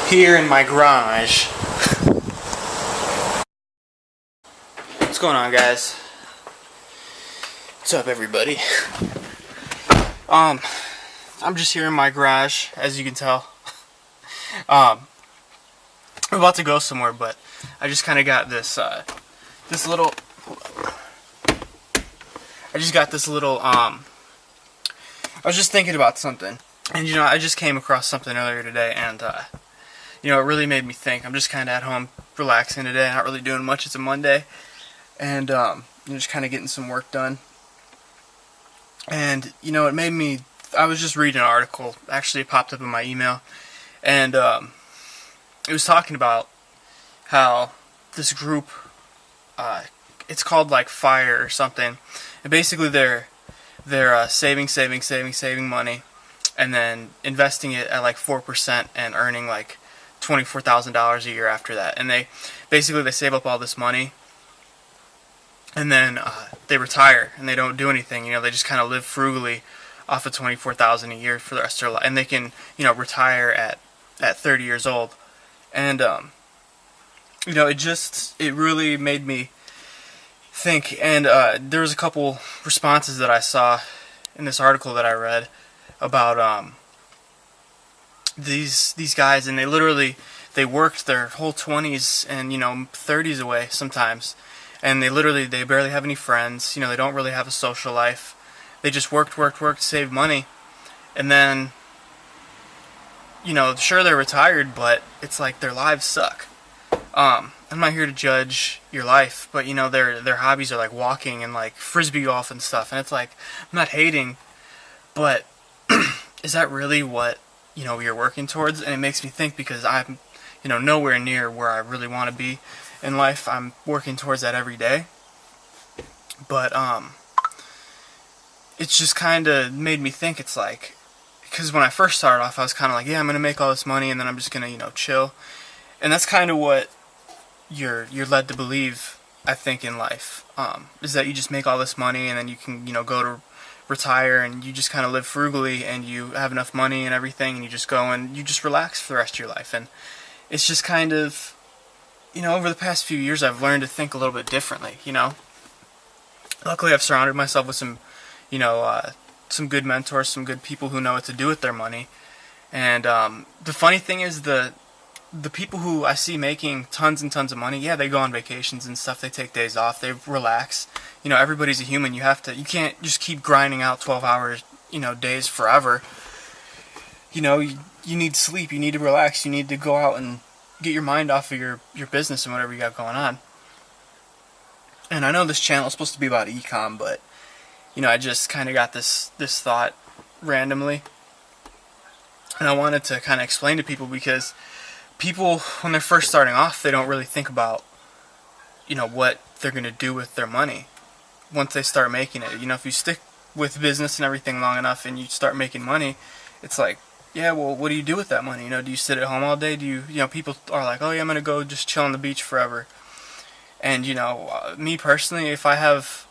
here in my garage. What's going on, guys? What's up, everybody? I'm just here in my garage, as you can tell. I'm about to go somewhere, but I just kind of got this little. I just got this little. I was just thinking about something, and I just came across something earlier today, and it really made me think. I'm just kind of at home relaxing today, not really doing much. It's a Monday, and just kind of getting some work done. And it made me. I was just reading an article. Actually, it popped up in my email, and it was talking about how this group, it's called like FIRE or something, and basically they're saving money, and then investing it at like 4% and earning like $24,000 a year after that. And they save up all this money, and then they retire and they don't do anything. They just kind of live frugally off of $24,000 a year for the rest of their life, and they can retire at 30 years old. And it really made me think. And there was a couple responses that I saw in this article that I read about these guys, and they worked their whole 20s and 30s away sometimes, and they barely have any friends. They don't really have a social life. They just worked to save money, and then sure, they're retired, but it's like their lives suck. I'm not here to judge your life, but their hobbies are like walking and like frisbee golf and stuff, and it's like, I'm not hating, but is that really what you're working towards? And it makes me think, because I'm nowhere near where I really want to be in life. I'm working towards that every day, but it's just kind of made me think. It's like, because when I first started off, I was kind of like, yeah, I'm gonna make all this money and then I'm just gonna chill, and that's kind of what you're led to believe, I think, in life, is that you just make all this money and then you can go to retire, and you just kind of live frugally, and you have enough money and everything, and you just go and you just relax for the rest of your life. And it's just kind of, over the past few years, I've learned to think a little bit differently. Luckily, I've surrounded myself with some good mentors, some good people who know what to do with their money. And the funny thing is, the people who I see making tons and tons of money, yeah, they go on vacations and stuff, they take days off, they relax. Everybody's a human. You can't just keep grinding out 12 hours, days forever. You need sleep, you need to relax, you need to go out and get your mind off of your business and whatever you got going on. And I know this channel is supposed to be about ecom, but I just kind of got this thought randomly, and I wanted to kind of explain to people, because people, when they're first starting off, they don't really think about what they're going to do with their money once they start making it. If you stick with business and everything long enough and you start making money, it's like, yeah, well, what do you do with that money? Do you sit at home all day? Do you people are like, oh yeah, I'm going to go just chill on the beach forever. And me personally, if I have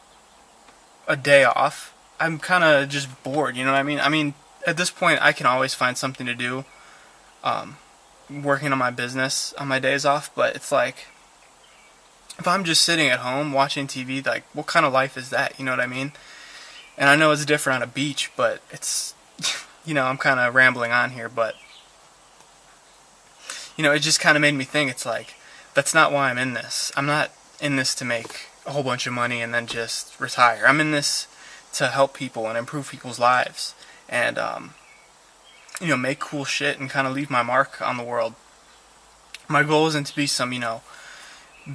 a day off, I'm kind of just bored, you know what I mean? I mean, at this point, I can always find something to do, working on my business on my days off, but it's like, if I'm just sitting at home watching TV, like, what kind of life is that, you know what I mean? And I know it's different on a beach, but it's, I'm kind of rambling on here, but, it just kind of made me think. It's like, that's not why I'm in this. I'm not in this to make a whole bunch of money and then just retire. I'm in this to help people and improve people's lives, and make cool shit and kind of leave my mark on the world. My goal isn't to be some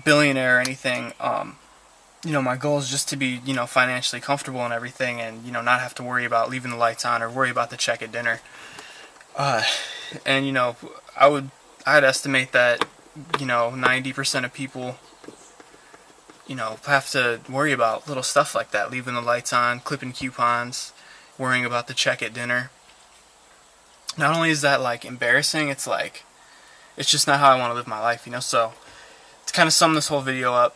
billionaire or anything. My goal is just to be financially comfortable and everything, and not have to worry about leaving the lights on or worry about the check at dinner. And I'd estimate that 90% of people have to worry about little stuff like that, leaving the lights on, clipping coupons, worrying about the check at dinner. Not only is that like embarrassing, it's like, it's just not how I want to live my life, so to kind of sum this whole video up,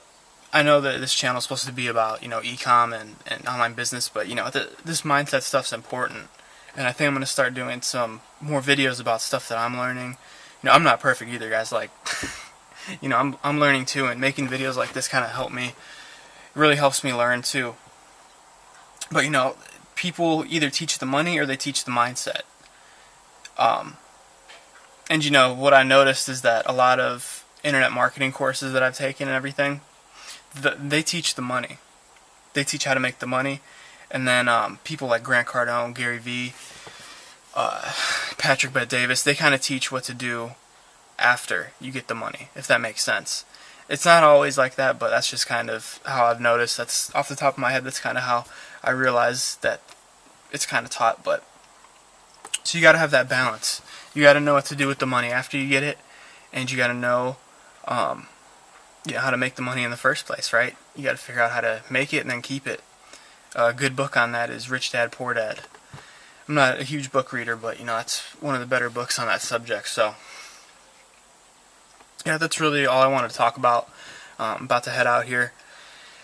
I know that this channel is supposed to be about, e-com and online business, but, this mindset stuff's important, and I think I'm going to start doing some more videos about stuff that I'm learning, I'm not perfect either, guys. Like, I'm learning too, and making videos like this kind of help me. It really helps me learn too. But people either teach the money or they teach the mindset. And what I noticed is that a lot of internet marketing courses that I've taken and everything, they teach the money. They teach how to make the money. And then people like Grant Cardone, Gary Vee, Patrick Bet-Davis, they kind of teach what to do after you get the money, if that makes sense. It's not always like that, but that's just kind of how I've noticed. That's off the top of my head. That's kind of how I realize that it's kind of taught. But so you got to have that balance. You got to know what to do with the money after you get it, and you got to know, how to make the money in the first place, right? You got to figure out how to make it and then keep it. A good book on that is Rich Dad Poor Dad. I'm not a huge book reader, but it's one of the better books on that subject. So yeah, that's really all I wanted to talk about. I'm about to head out here,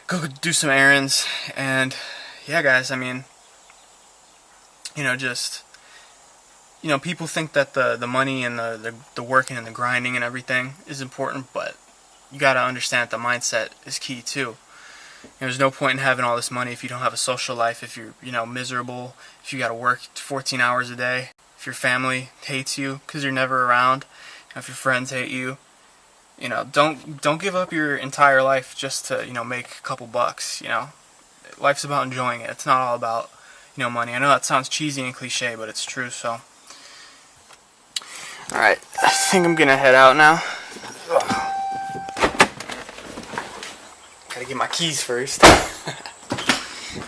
go do some errands, and yeah, guys, people think that the money and the working and the grinding and everything is important, but you got to understand that the mindset is key too. There's no point in having all this money if you don't have a social life, if you're miserable, if you got to work 14 hours a day, if your family hates you because you're never around, if your friends hate you. Don't give up your entire life just to make a couple bucks. Life's about enjoying it. It's not all about money. I know that sounds cheesy and cliche, but it's true. So alright, I think I'm gonna head out now. Gotta get my keys first.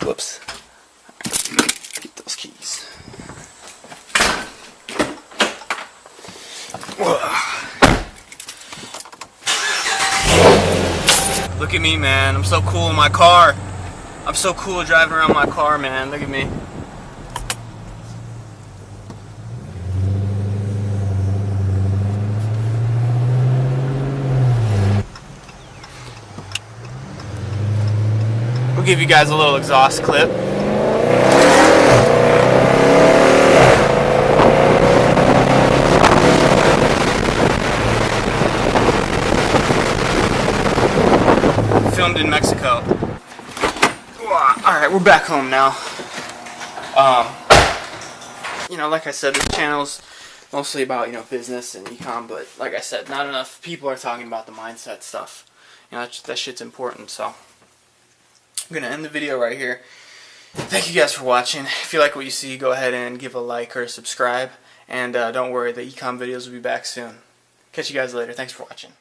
Whoops. Get those keys. Look at me, man. I'm so cool in my car. I'm so cool driving around my car, man. Look at me. We'll give you guys a little exhaust clip. Filmed in Mexico. Alright, we're back home now. Like I said, this channel's mostly about, business and ecom, but like I said, not enough people are talking about the mindset stuff. That shit's important, so I'm gonna end the video right here. Thank you guys for watching. If you like what you see, go ahead and give a like or a subscribe, and don't worry, the ecom videos will be back soon. Catch you guys later. Thanks for watching.